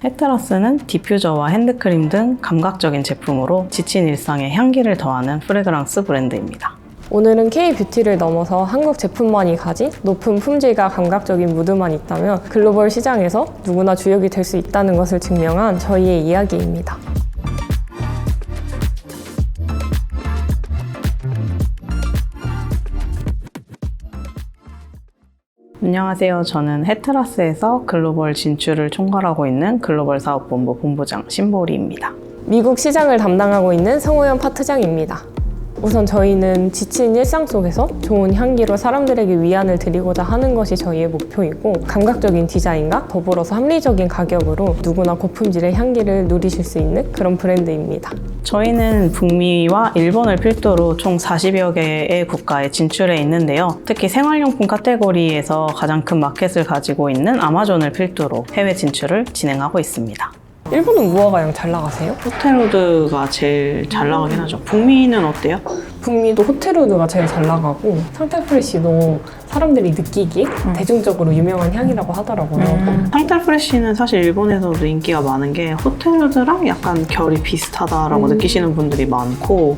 헤테라스는 디퓨저와 핸드크림 등 감각적인 제품으로 지친 일상에 향기를 더하는 프레그랑스 브랜드입니다. 오늘은 K-뷰티를 넘어서 한국 제품만이 가진 높은 품질과 감각적인 무드만 있다면 글로벌 시장에서 누구나 주역이 될 수 있다는 것을 증명한 저희의 이야기입니다. 안녕하세요. 저는 헤테라스에서 글로벌 진출을 총괄하고 있는 글로벌 사업본부 본부장 신보리입니다. 미국 시장을 담당하고 있는 성호연 파트장입니다. 우선 저희는 지친 일상 속에서 좋은 향기로 사람들에게 위안을 드리고자 하는 것이 저희의 목표이고, 감각적인 디자인과 더불어서 합리적인 가격으로 누구나 고품질의 향기를 누리실 수 있는 그런 브랜드입니다. 저희는 북미와 일본을 필두로 총 40여 개의 국가에 진출해 있는데요. 특히 생활용품 카테고리에서 가장 큰 마켓을 가지고 있는 아마존을 필두로 해외 진출을 진행하고 있습니다. 일본은 무엇가 가장 잘 나가세요? 호텔우드가 제일 잘 나가긴 하죠. 북미는 어때요? 북미도 호텔우드가 제일 잘 나가고, 상탈프레쉬도 사람들이 느끼기에 대중적으로 유명한 향이라고 하더라고요. 상탈프레쉬는 사실 일본에서도 인기가 많은 게 호텔우드랑 약간 결이 비슷하다라고 느끼시는 분들이 많고,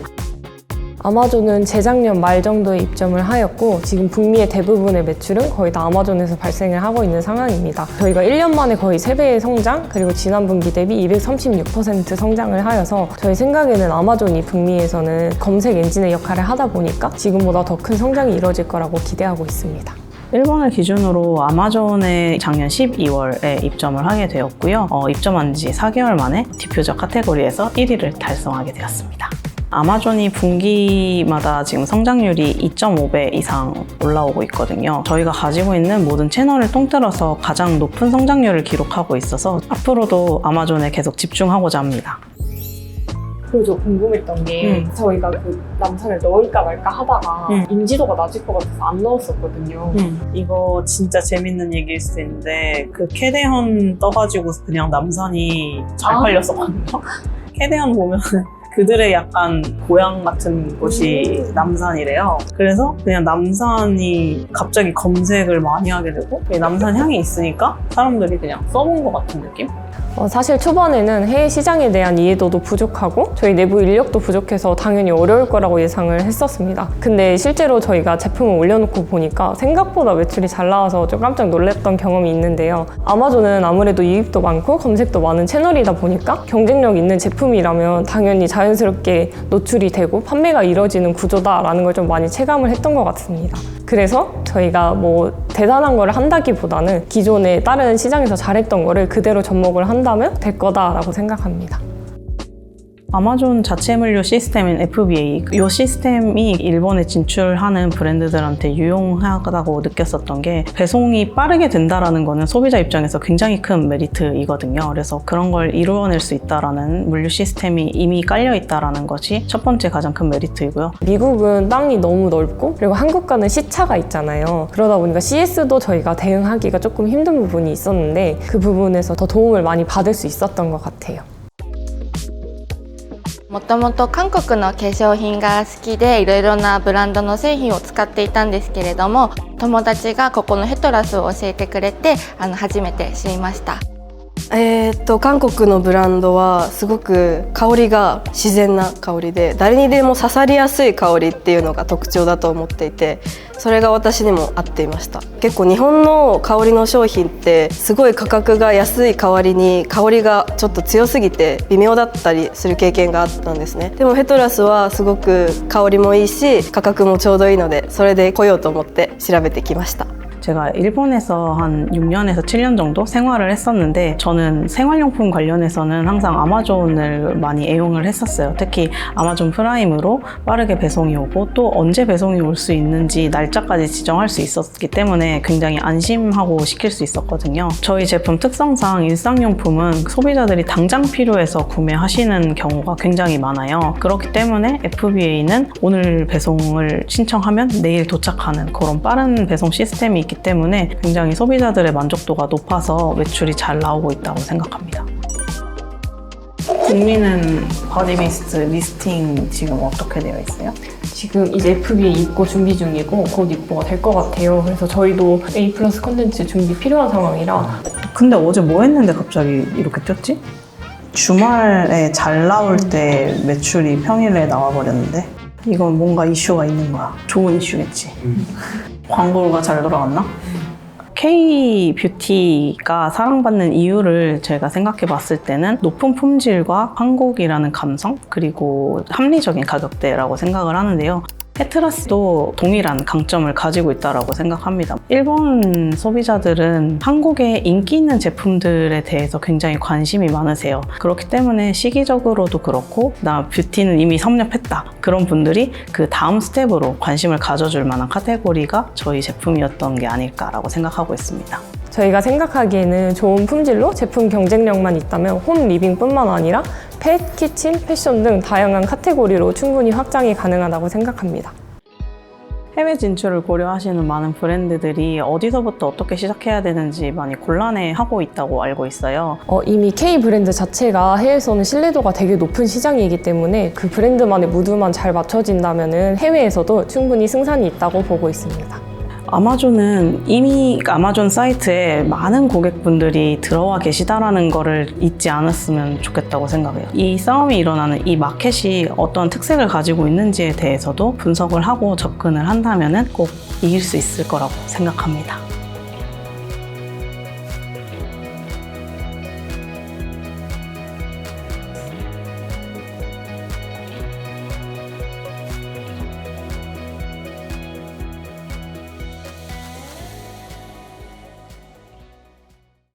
아마존은 재작년 말 정도에 입점을 하였고, 지금 북미의 대부분의 매출은 거의 다 아마존에서 발생을 하고 있는 상황입니다. 저희가 1년 만에 거의 3배의 성장, 그리고 지난 분기 대비 236% 성장을 하여서 저희 생각에는 아마존이 북미에서는 검색 엔진의 역할을 하다 보니까 지금보다 더 큰 성장이 이뤄질 거라고 기대하고 있습니다. 일본을 기준으로 아마존에 작년 12월에 입점을 하게 되었고요. 입점한 지 4개월 만에 디퓨저 카테고리에서 1위를 달성하게 되었습니다. 아마존이 분기마다 지금 성장률이 2.5배 이상 올라오고 있거든요. 저희가 가지고 있는 모든 채널을 통틀어서 가장 높은 성장률을 기록하고 있어서 앞으로도 아마존에 계속 집중하고자 합니다. 그리고 저 궁금했던 게 저희가 그 남산을 넣을까 말까 하다가 인지도가 낮을 것 같아서 안 넣었었거든요. 이거 진짜 재밌는 얘기일 수 있는데, 그 캐대헌 떠가지고 그냥 남산이 잘 팔렸었거든요. 캐대헌 보면 그들의 약간 고향 같은 곳이 남산이래요. 그래서 그냥 남산이 갑자기 검색을 많이 하게 되고, 남산 향이 있으니까 사람들이 그냥 써본 것 같은 느낌? 사실 초반에는 해외 시장에 대한 이해도도 부족하고 저희 내부 인력도 부족해서 당연히 어려울 거라고 예상을 했었습니다. 근데 실제로 저희가 제품을 올려놓고 보니까 생각보다 매출이 잘 나와서 좀 깜짝 놀랐던 경험이 있는데요. 아마존은 아무래도 이익도 많고 검색도 많은 채널이다 보니까 경쟁력 있는 제품이라면 당연히 자연스럽게 노출이 되고 판매가 이뤄지는 구조다라는 걸 좀 많이 체감을 했던 것 같습니다. 그래서 저희가 뭐 대단한 거를 한다기보다는 기존에 다른 시장에서 잘했던 거를 그대로 접목을 한다면 될 거다라고 생각합니다. 아마존 자체 물류 시스템인 FBA, 이 시스템이 일본에 진출하는 브랜드들한테 유용하다고 느꼈었던 게, 배송이 빠르게 된다는 거는 소비자 입장에서 굉장히 큰 메리트이거든요. 그래서 그런 걸 이루어낼 수 있다는 물류 시스템이 이미 깔려 있다는 것이 첫 번째 가장 큰 메리트이고요. 미국은 땅이 너무 넓고 그리고 한국과는 시차가 있잖아요. 그러다 보니까 CS도 저희가 대응하기가 조금 힘든 부분이 있었는데 그 부분에서 더 도움을 많이 받을 수 있었던 것 같아요. もともと韓国の化粧品が好きでいろいろなブランドの製品を使っていたんですけれども、友達がここのヘトラスを教えてくれて初めて知りました。韓国のブランドはすごく香りが自然な香りで、誰にでも刺さりやすい香りっていうのが特徴だと思っていて、それが私にも合っていました。結構日本の香りの商品ってすごい価格が安い代わりに香りがちょっと強すぎて微妙だったりする経験があったんですね。でもヘトラスはすごく香りもいいし価格もちょうどいいので、それで来ようと思って調べてきました。 제가 일본에서 한 6년에서 7년 정도 생활을 했었는데, 저는 생활용품 관련해서는 항상 아마존을 많이 애용을 했었어요. 특히 아마존 프라임으로 빠르게 배송이 오고 또 언제 배송이 올 수 있는지 날짜까지 지정할 수 있었기 때문에 굉장히 안심하고 시킬 수 있었거든요. 저희 제품 특성상 일상용품은 소비자들이 당장 필요해서 구매하시는 경우가 굉장히 많아요. 그렇기 때문에 FBA는 오늘 배송을 신청하면 내일 도착하는 그런 빠른 배송 시스템이 있기 때문에 굉장히 소비자들의 만족도가 높아서 매출이 잘 나오고 있다고 생각합니다. 국민은 바디미스트 리스팅 지금 어떻게 되어 있어요? 지금 이제 FBA 입고 준비 중이고 곧 입고가 될 것 같아요. 그래서 저희도 A+ 컨텐츠 준비 필요한 상황이라 근데 어제 뭐 했는데 갑자기 이렇게 뛰었지? 주말에 잘 나올 때 매출이 평일에 나와버렸는데 이건 뭔가 이슈가 있는 거야. 좋은 이슈겠지. 광고가 잘 돌아갔나? K-뷰티가 사랑받는 이유를 제가 생각해 봤을 때는 높은 품질과 한국이라는 감성 그리고 합리적인 가격대라고 생각을 하는데요. 헤트라스도 동일한 강점을 가지고 있다고 생각합니다. 일본 소비자들은 한국의 인기 있는 제품들에 대해서 굉장히 관심이 많으세요. 그렇기 때문에 시기적으로도 그렇고 나 뷰티는 이미 섭렵했다. 그런 분들이 그 다음 스텝으로 관심을 가져줄 만한 카테고리가 저희 제품이었던 게 아닐까라고 생각하고 있습니다. 저희가 생각하기에는 좋은 품질로 제품 경쟁력만 있다면 홈 리빙뿐만 아니라 펫, 키친, 패션 등 다양한 카테고리로 충분히 확장이 가능하다고 생각합니다. 해외 진출을 고려하시는 많은 브랜드들이 어디서부터 어떻게 시작해야 되는지 많이 곤란해하고 있다고 알고 있어요. 이미 K 브랜드 자체가 해외에서는 신뢰도가 되게 높은 시장이기 때문에 그 브랜드만의 무드만 잘 맞춰진다면 해외에서도 충분히 승산이 있다고 보고 있습니다. 아마존은 이미 아마존 사이트에 많은 고객분들이 들어와 계시다라는 거를 잊지 않았으면 좋겠다고 생각해요. 이 싸움이 일어나는 이 마켓이 어떤 특색을 가지고 있는지에 대해서도 분석을 하고 접근을 한다면 꼭 이길 수 있을 거라고 생각합니다.